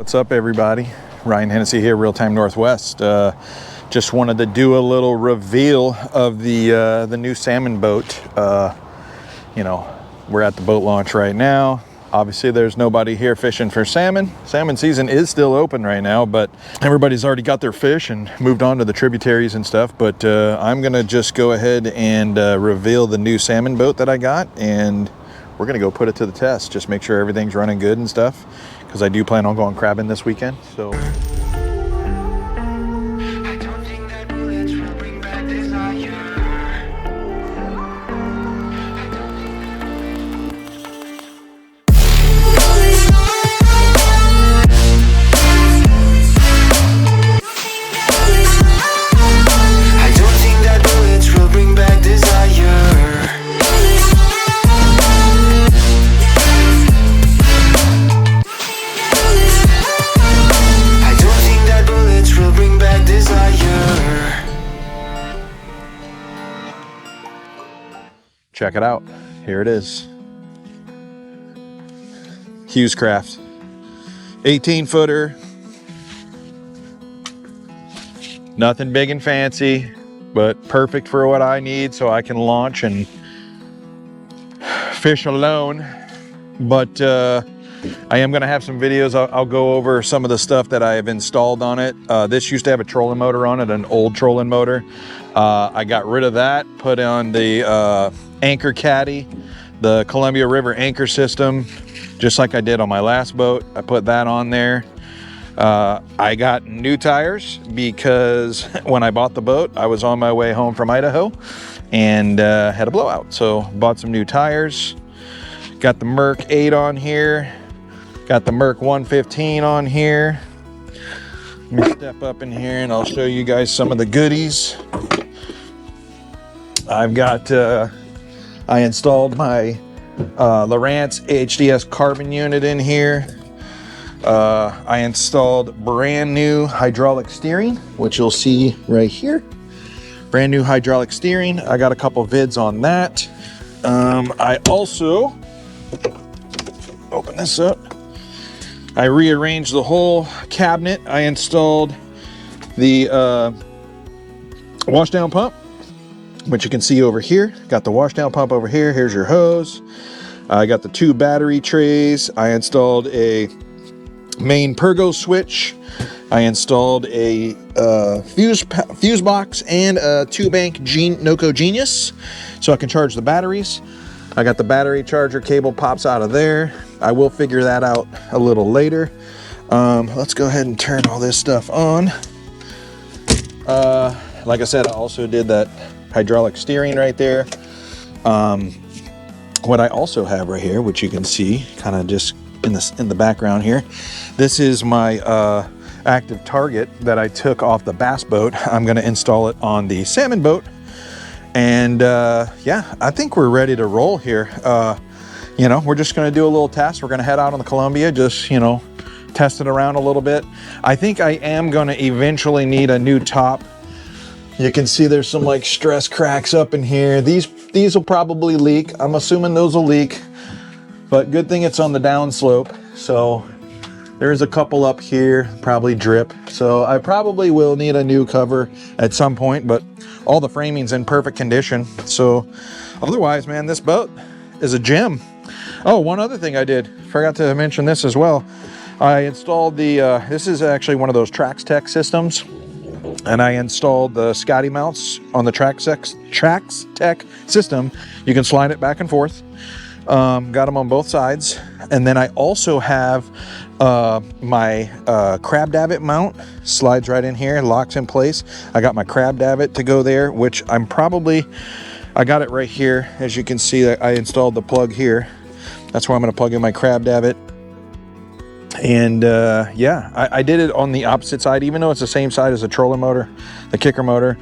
What's up, everybody? Ryan Hennessy here, Real Time Northwest. Just wanted to do a little reveal of the new salmon boat. You know, we're at the boat launch right now. Obviously, there's nobody here fishing for salmon. Salmon season is still open right now, but everybody's already got their fish and moved on to the tributaries and stuff. But I'm gonna just go ahead and reveal the new salmon boat that I got, and we're gonna go put it to the test. Just make sure everything's running good and stuff, because I do plan on going crabbing this weekend. So. Check it out. Here it is. Hewescraft. 18-footer. Nothing big and fancy, but perfect for what I need so I can launch and fish alone. But I am gonna have some videos. I'll go over some of the stuff that I have installed on it. This used to have a trolling motor on it, an old trolling motor. I got rid of that, put on the anchor caddy, the Columbia River anchor system, just like I did on my last boat. I put that on there. I got new tires because when I bought the boat, I was on my way home from Idaho and had a blowout. So bought some new tires. Got the Merc 8 on here. Got the Merc 115 on here. Let me step up in here and I'll show you guys some of the goodies. I've got, I installed my Lowrance HDS carbon unit in here. I installed brand new hydraulic steering, which you'll see right here. Brand new hydraulic steering. I got a couple vids on that. I also, open this up. I rearranged the whole cabinet. I installed the washdown pump, which you can see over here. Got the washdown pump over here. Here's your hose. I got the 2 battery trays. I installed a main Pergo switch. I installed a fuse box and a 2-bank Noco Genius so I can charge the batteries. I got the battery charger cable pops out of there. I will figure that out a little later. Let's go ahead and turn all this stuff on. Like I said, I also did that hydraulic steering right there. What I also have right here, which you can see kind of just in the background here, this is my active target that I took off the bass boat. I'm going to install it on the salmon boat, and yeah, I think we're ready to roll here. You know, we're just going to do a little test. We're going to head out on the Columbia, just, you know, test it around a little bit. I think I am going to eventually need a new top. You can see there's some like stress cracks up in here. These will probably leak. I'm assuming those will leak, but good thing it's on the downslope. So there's a couple up here, probably drip. So I probably will need a new cover at some point, but all the framing's in perfect condition. So otherwise, man, this boat is a gem. Oh, one other thing I did, forgot to mention this as well. I installed the, this is actually one of those Trax Tech systems. And I installed the Scotty mounts on the Trax Tech system. You can slide it back and forth. Got them on both sides. And then I also have my crab davit mount. Slides right in here, locks in place. I got my crab davit to go there, which I got it right here. As you can see, I installed the plug here. That's where I'm going to plug in my crab davit. And yeah, I did it on the opposite side, even though it's the same side as the trolling motor, the kicker motor.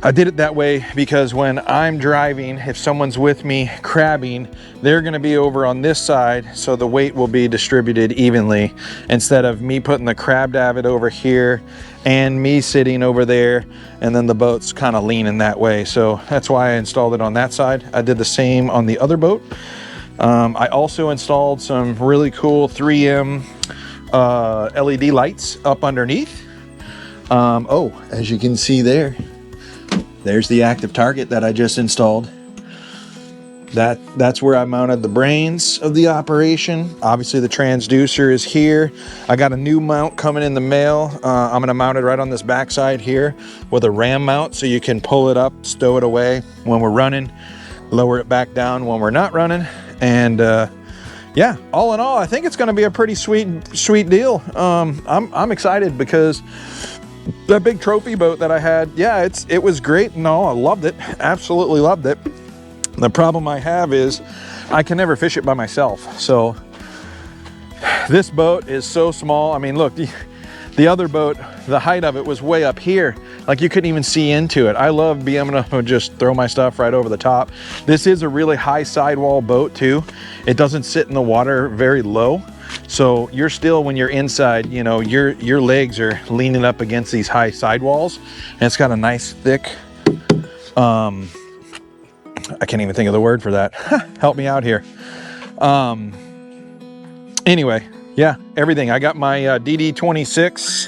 I did it that way because when I'm driving, if someone's with me crabbing, they're going to be over on this side, so the weight will be distributed evenly, instead of me putting the crab davit over here and me sitting over there, and then the boat's kind of leaning that way. So that's why I installed it on that side. I did the same on the other boat. I also installed some really cool 3M LED lights up underneath. Oh, as you can see there's the active target that I just installed. That's where I mounted the brains of the operation. Obviously the transducer is here. I got a new mount coming in the mail. I'm gonna mount it right on this backside here with a ram mount, so you can pull it up, stow it away when we're running, lower it back down when we're not running. And yeah, all in all, I think it's gonna be a pretty sweet deal. I'm excited because that big trophy boat that I had, yeah, it was great. No, I loved it, absolutely loved it. The problem I have is I can never fish it by myself. So this boat is so small. I mean, look, the other boat, the height of it was way up here. Like you couldn't even see into it. I love being able to just throw my stuff right over the top. This is a really high sidewall boat too. It doesn't sit in the water very low. So you're still, when you're inside, you know, your legs are leaning up against these high sidewalls, and it's got a nice thick, I can't even think of the word for that. Help me out here. Anyway, yeah, everything. I got my DD26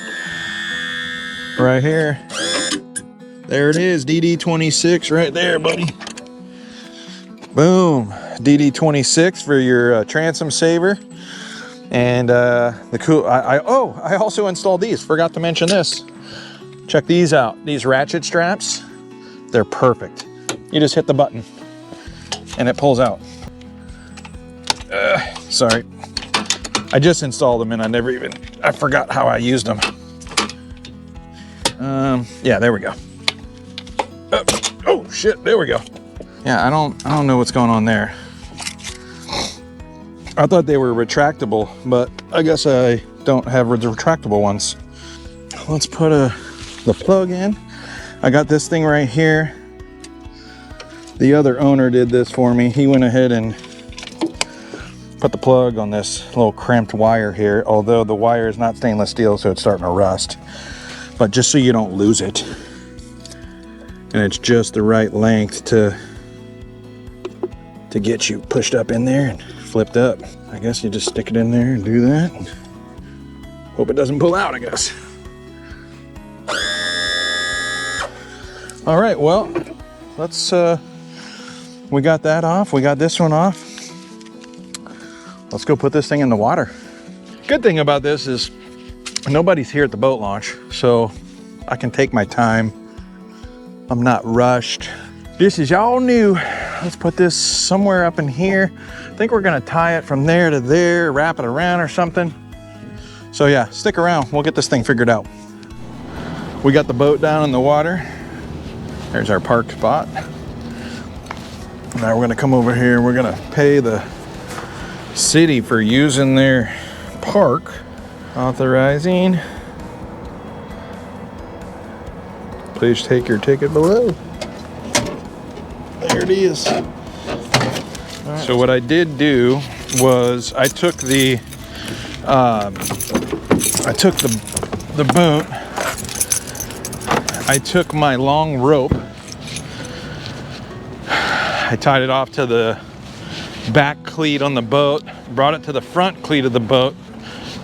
right here. There it is, DD26 right there, buddy. Boom, DD26 for your transom saver. And the cool, I also installed these. Forgot to mention this. Check these out. These ratchet straps, they're perfect. You just hit the button and it pulls out. Sorry. I just installed them and I forgot how I used them. Yeah, there we go. Oh shit, there we go. Yeah, I don't know what's going on there. I thought they were retractable, but I guess I don't have the retractable ones. Let's put the plug in. I got this thing right here. The other owner did this for me. He went ahead and put the plug on this little crimped wire here, although the wire is not stainless steel, so it's starting to rust. But just so you don't lose it. And it's just the right length to get you pushed up in there and flipped up. I guess you just stick it in there and do that. And hope it doesn't pull out, I guess. All right, well, let's, we got that off. We got this one off. Let's go put this thing in the water. Good thing about this is nobody's here at the boat launch, so I can take my time. I'm not rushed. This is all new. Let's put this somewhere up in here. I think we're gonna tie it from there to there, wrap it around or something. So yeah, stick around. We'll get this thing figured out. We got the boat down in the water. There's our parked spot. Now we're gonna come over here. We're gonna pay the city for using their park. Authorizing. Please take your ticket below. There it is. Right. So what I did do was I took the boat. I took my long rope. I tied it off to the back cleat on the boat, brought it to the front cleat of the boat.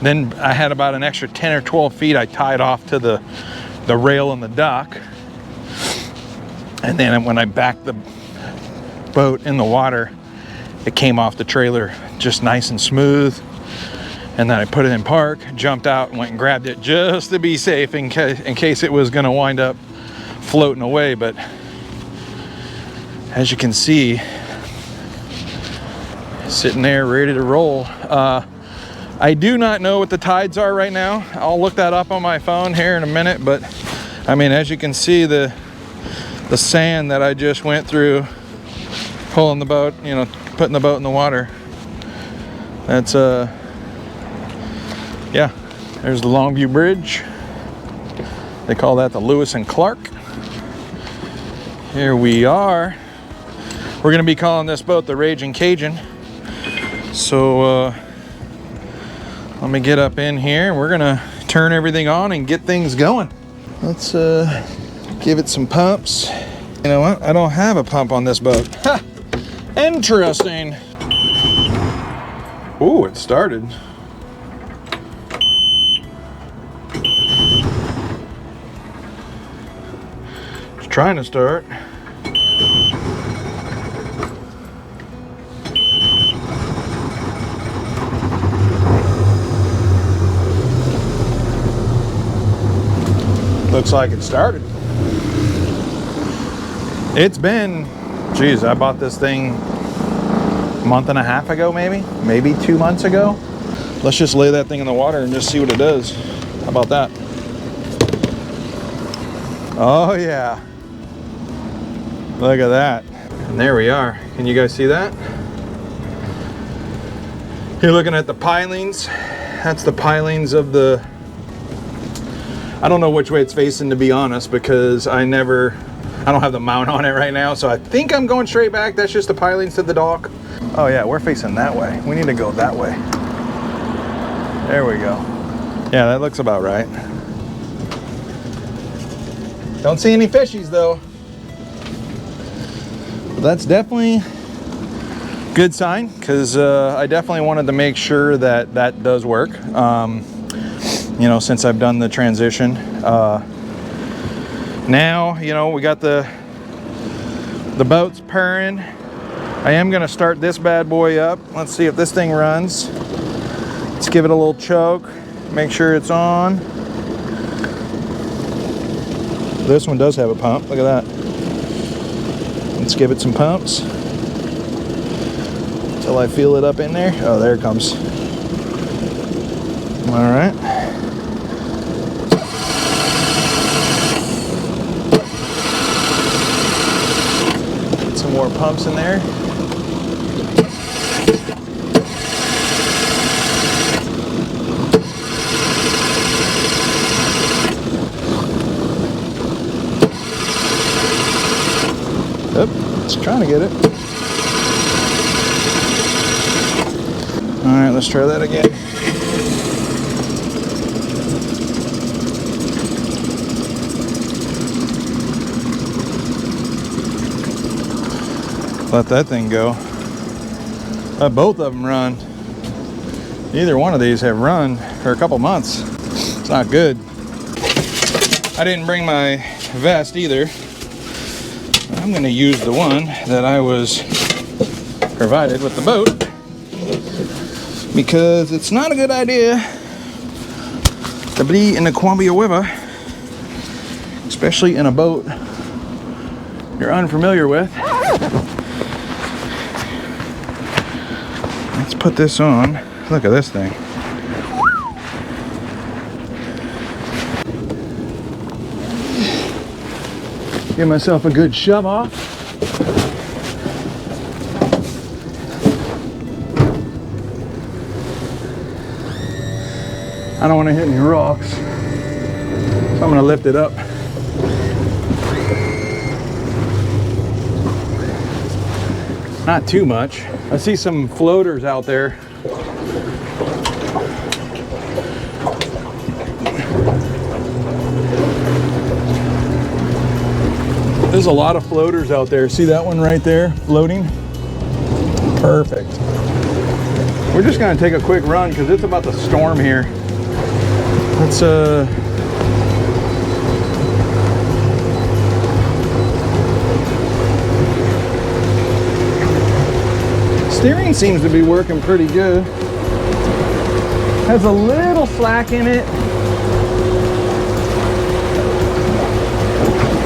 Then I had about an extra 10 or 12 feet I tied off to the rail on the dock. And then when I backed the boat in the water, it came off the trailer just nice and smooth. And then I put it in park, jumped out and went and grabbed it just to be safe in case it was gonna wind up floating away. But as you can see, sitting there ready to roll. I do not know what the tides are right now. I'll look that up on my phone here in a minute, but I mean, as you can see, the sand that I just went through pulling the boat, you know, putting the boat in the water. That's yeah, there's the Longview Bridge. They call that the Lewis and Clark. Here we are. We're gonna be calling this boat the Raging Cajun. So let me get up in here. We're gonna turn everything on and get things going. Let's give it some pumps. You know what? I don't have a pump on this boat. Ha! Interesting. Ooh, it started. Trying to start. Looks like it started. It's been, geez, I bought this thing a month and a half ago, maybe 2 months ago. Let's just lay that thing in the water and just see what it does. How about that? Oh yeah. Look at that. And there we are. Can you guys see that? You're looking at the pilings. That's the pilings of the, I don't know which way it's facing, to be honest, because I don't have the mount on it right now, so I think I'm going straight back. That's just the pilings to the dock. Oh yeah, we're facing that way. We need to go that way. There we go. Yeah, that looks about right. Don't see any fishies though. But that's definitely good sign, because I definitely wanted to make sure that that does work. You know, since I've done the transition. Now, you know, we got the boat's purring. I am gonna start this bad boy up. Let's see if this thing runs. Let's give it a little choke. Make sure it's on. This one does have a pump, look at that. Let's give it some pumps until I feel it up in there. Oh, there it comes. All right. Get some more pumps in there. Trying to get it. All right, let's try that again. Let that thing go. Let both of them run. Neither one of these have run for a couple months. It's not good. I didn't bring my vest either. I'm going to use the one that I was provided with the boat, because it's not a good idea to be in the Columbia River, especially in a boat you're unfamiliar with. Let's put this on. Look at this thing. Give myself a good shove off. I don't want to hit any rocks, so I'm going to lift it up. Not too much. I see some floaters out there. There's a lot of floaters out there. See that one right there floating? Perfect. We're just gonna take a quick run because it's about to storm here. Let's steering seems to be working pretty good. Has a little slack in it.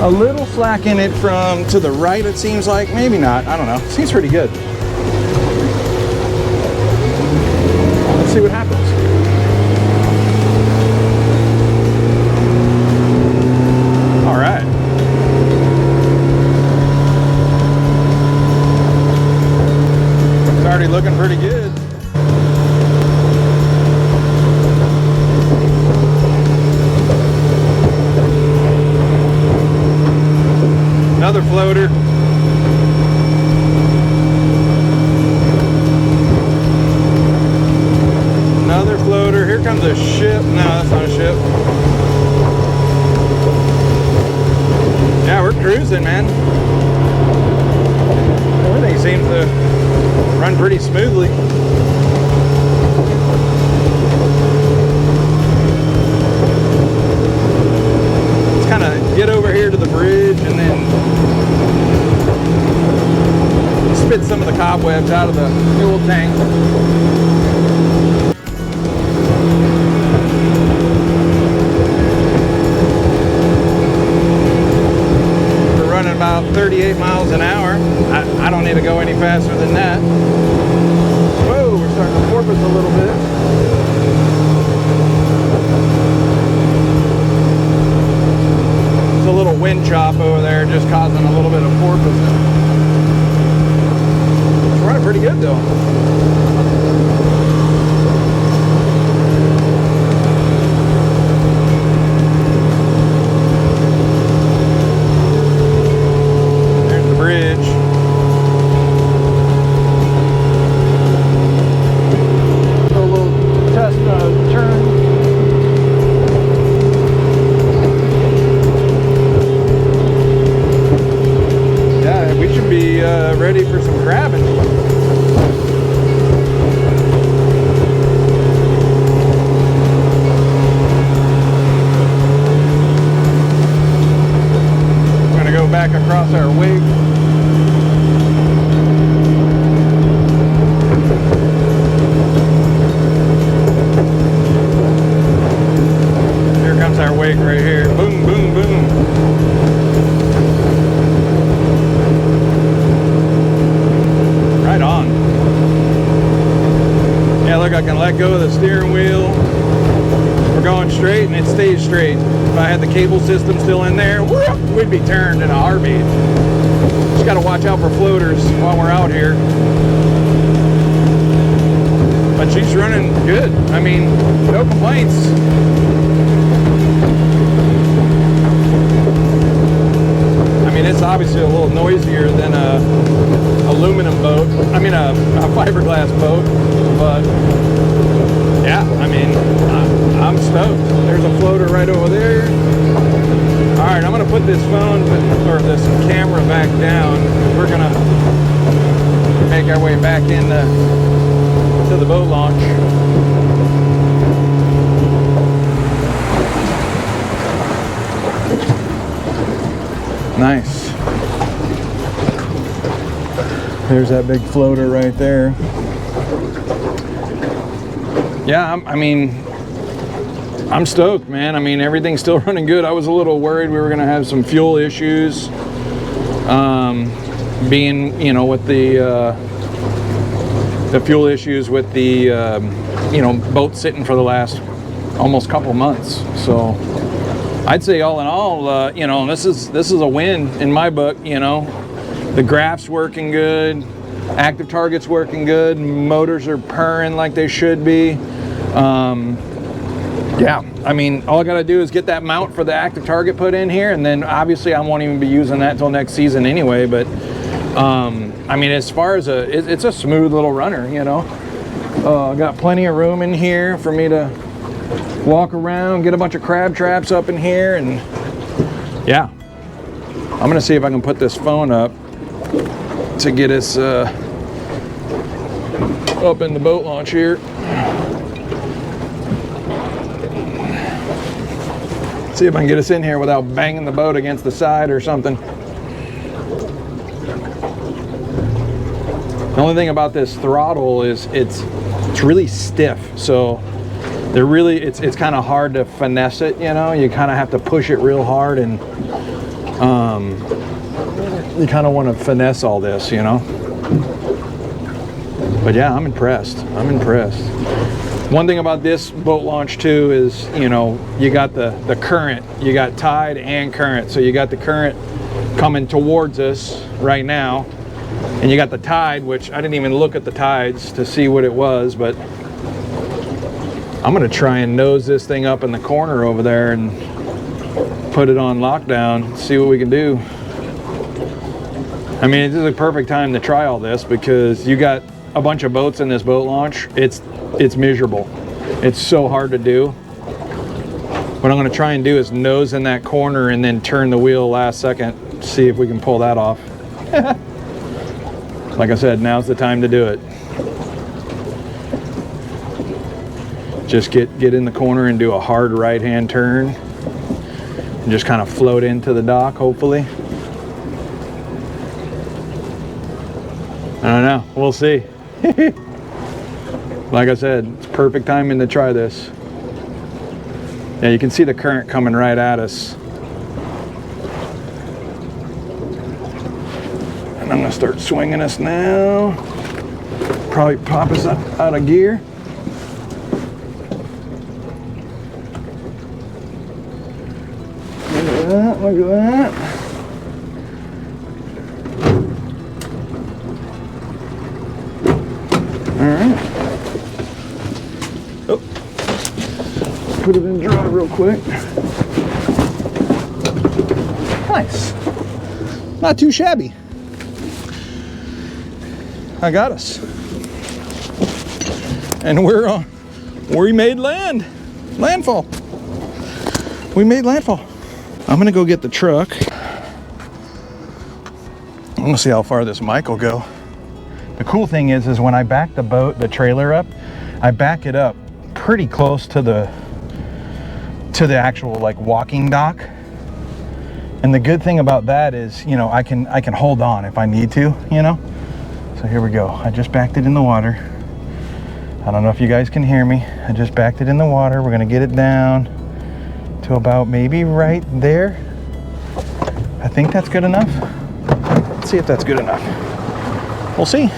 A little slack in it from to the right, it seems like. Maybe not, I don't know. Seems pretty good. Let's see what happens. All right. It's already looking pretty good. Another floater. Another floater. Here comes a ship. No, that's not a ship. Yeah, we're cruising, man. Everything seems to run pretty smoothly. Let's kind of get over here to the bridge and then cobwebs out of the fuel tank. We're running about 38 miles an hour. I don't need to go any faster than that. Whoa, we're starting to porpoise a little bit. There's a little wind chop over there just causing a little bit of porpoising. It's running pretty good though. Ready for some grabbing. We're gonna go back across our wake. Here comes our wake right here. Boom, boom, boom. On. Yeah, look, I can let go of the steering wheel. We're going straight and it stays straight. If I had the cable system still in there, whoop, we'd be turned in a heartbeat. Just got to watch out for floaters while we're out here. But she's running good. I mean, no complaints. I mean, it's obviously a little noisier than a aluminum boat. I mean, a fiberglass boat. But yeah, I mean, I'm stoked. There's a floater right over there. All right, I'm gonna put this phone or this camera back down. We're gonna make our way back in to the boat launch. Nice. There's that big floater right there. Yeah, I mean, I'm stoked, man. I mean, everything's still running good. I was a little worried we were going to have some fuel issues, being, you know, with the fuel issues with the, you know, boat sitting for the last almost couple months. So I'd say all in all, you know, this is a win in my book. You know, the graph's working good, active target's working good, motors are purring like they should be. Yeah, I mean, all I gotta do is get that mount for the active target put in here, and then obviously I won't even be using that until next season anyway. But I mean, as far as it's a smooth little runner, you know. I got plenty of room in here for me to walk around, get a bunch of crab traps up in here, and yeah, I'm gonna see if I can put this phone up to get us up in the boat launch here. See if I can get us in here without banging the boat against the side or something. The only thing about this throttle is it's really stiff, so they're really it's kind of hard to finesse it. You know, you kind of have to push it real hard, and you kind of want to finesse all this, you know. But yeah, I'm impressed. I'm impressed. One thing about this boat launch too is, you know, you got the current, you got tide and current. So you got the current coming towards us right now, and you got the tide, which I didn't even look at the tides to see what it was, but I'm gonna try and nose this thing up in the corner over there and put it on lockdown, see what we can do. I mean, this is a perfect time to try all this because you got a bunch of boats in this boat launch. It's miserable. It's so hard to do. What I'm going to try and do is nose in that corner and then turn the wheel last second, see if we can pull that off. Like I said, now's the time to do it. Just get in the corner and do a hard right-hand turn and just kind of float into the dock, hopefully. don't know, we'll see. Like I said, it's perfect timing to try this. Yeah, you can see the current coming right at us. And I'm gonna start swinging us now. Probably pop us out of gear. Look at that, look at that. All right. Oh, put it in dry real quick. Nice. Not too shabby. I got us. And we made landfall. We made landfall. I'm gonna go get the truck. I'm gonna see how far this mic will go. The cool thing is when I back the trailer up, I back it up pretty close to the actual like walking dock. And the good thing about that is, you know, I can hold on if I need to, you know. So here we go. I just backed it in the water. I don't know if you guys can hear me. I just backed it in the water. We're gonna get it down to about maybe right there. I think that's good enough. Let's see if that's good enough. We'll see.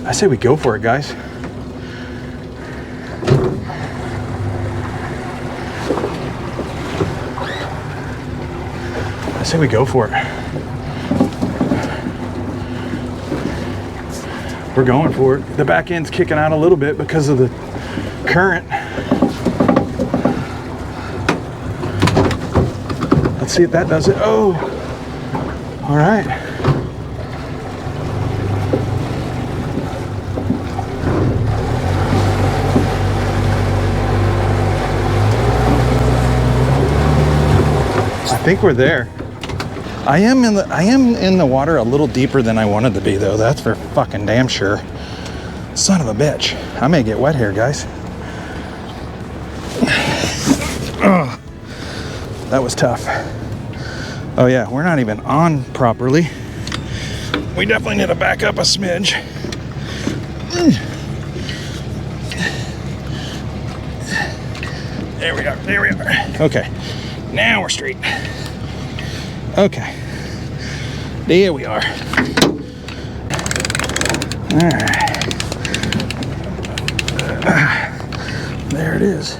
I say we go for it, guys. I say we go for it. We're going for it. The back end's kicking out a little bit because of the current. Let's see if that does it. Oh, all right. I think we're there. I am in the water a little deeper than I wanted to be, though. That's for fucking damn sure. Son of a bitch. I may get wet here, guys. Ugh. That was tough. Oh yeah, we're not even on properly. We definitely need to back up a smidge. There we are, there we are. Okay, now we're straight. Okay, there we are. All right, there it is.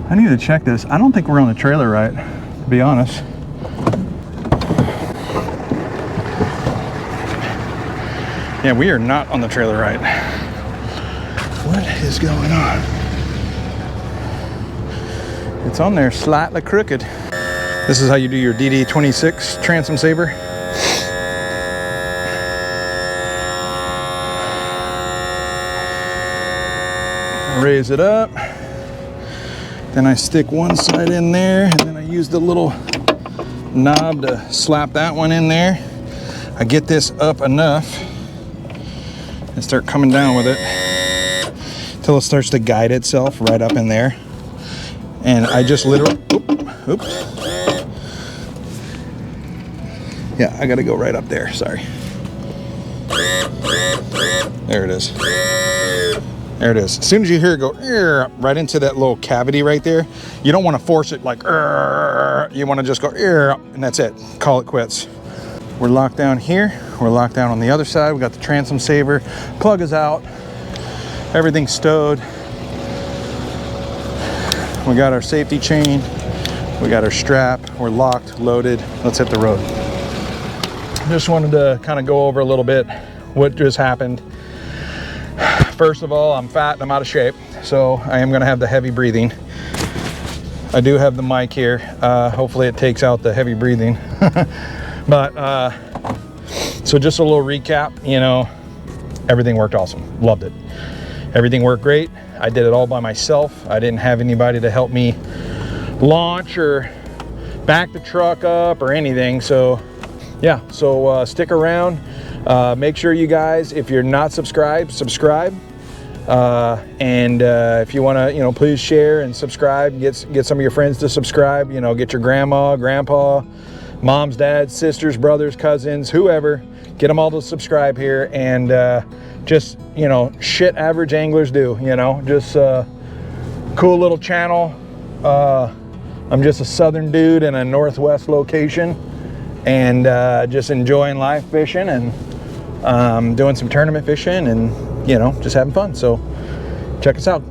I need to check this. I don't think we're on the trailer right, to be honest. Yeah, we are not on the trailer right. What is going on? It's on there slightly crooked. This is how you do your DD26 transom saver. Raise it up. Then I stick one side in there, and then I use the little knob to slap that one in there. I get this up enough and start coming down with it till it starts to guide itself right up in there. And I just literally, oops. Yeah, I gotta go right up there, sorry. There it is. There it is. As soon as you hear it go right into that little cavity right there, you don't want to force it like, you want to just go, and that's it. Call it quits. We're locked down here. We're locked down on the other side. We got the transom saver. Plug is out. Everything's stowed. We got our safety chain. We got our strap. We're locked, loaded. Let's hit the road. Just wanted to kind of go over a little bit what just happened. First of all, I'm fat and I'm out of shape, so I am going to have the heavy breathing. I do have the mic here. Hopefully it takes out the heavy breathing. But so just a little recap, you know, everything worked awesome. Loved it. Everything worked great. I did it all by myself. I didn't have anybody to help me launch or back the truck up or anything. So yeah, so stick around. Make sure you guys, if you're not subscribed, subscribe. If you want to, you know, please share and subscribe. Get some of your friends to subscribe. You know, get your grandma, grandpa, moms, dads, sisters, brothers, cousins, whoever. Get them all to subscribe here, and just, you know, shit average anglers do. You know, just cool little channel. I'm just a southern dude in a northwest location, and just enjoying life fishing, and doing some tournament fishing, and, you know, just having fun. So check us out.